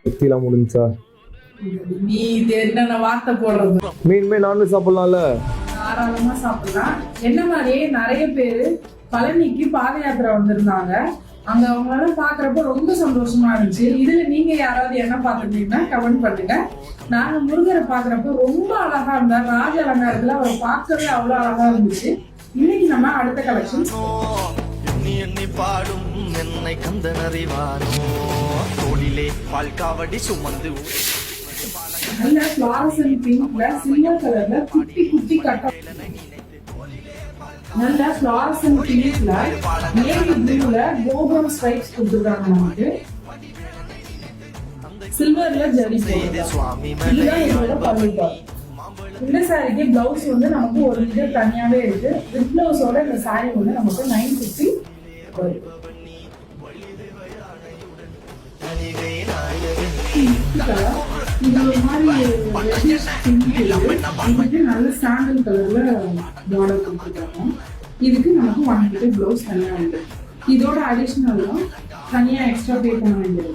வெத்திலாம் முடிஞ்சா நீ இது என்னென்ன வார்த்தை போடுறது? மீன்மே நான்வெஜ் சாப்பிடலாம்ல? தாராளமா சாப்பிடலாம். என்ன மாதிரியே நிறைய பேரு பழனிக்கு பாத யாத்திரை வந்திருந்தாங்க. அங்க அவங்களால பாக்குறப்ப ரொம்ப சந்தோஷமா இருந்துச்சு. இதுல நீங்க யாராவது என்ன பாத்துட்டீங்கன்னா கமெண்ட் பண்ணுங்க. நாங்க முருகரை பாக்குறப்ப ரொம்ப அழகா இருந்தார். ராஜ அலங்காரத்துல அவரை பார்க்கவே அவ்வளவு அழகா இருந்துச்சு. இன்னைக்கு நம்ம அடுத்த கலெக்ஷன் பாடும் என்னை கந்தன் அறிவானோ தோளிலே பால்காவடி சுமந்து நல்ல ஃப்ளாரசன்ட் பிங்க்ல சில்வர் கலர்ல குட்டி குட்டி கட்டம் நல்ல ஃப்ளாரசன்ட் பிங்க்ல நேவி ப்ளூல கோபுரம் ஸ்ட்ரைப்ஸ் கொடுத்துருக்காங்க. நமக்கு சில்வர்ல ஜரி இதுதான் என்னோட பல்லுபால். இந்த சாரிக்கு பிளவுஸ் வந்து நமக்கு ஒரு மீட்டர் தனியாவே இருக்கு. வித் பிளவுஸோட இந்த சாரி வந்து நமக்கு 950 வரும். இது ஒரு மாதிரி நல்ல சாண்டல் கலர்ல மாடல் கொடுத்துருக்காங்க. இதுக்கு நமக்கு 1 மீட்டர் பிளவுஸ் தனியா உண்டு. இதோட அடிஷனல் தனியா எக்ஸ்ட்ரா பே பண்ண வேண்டியது.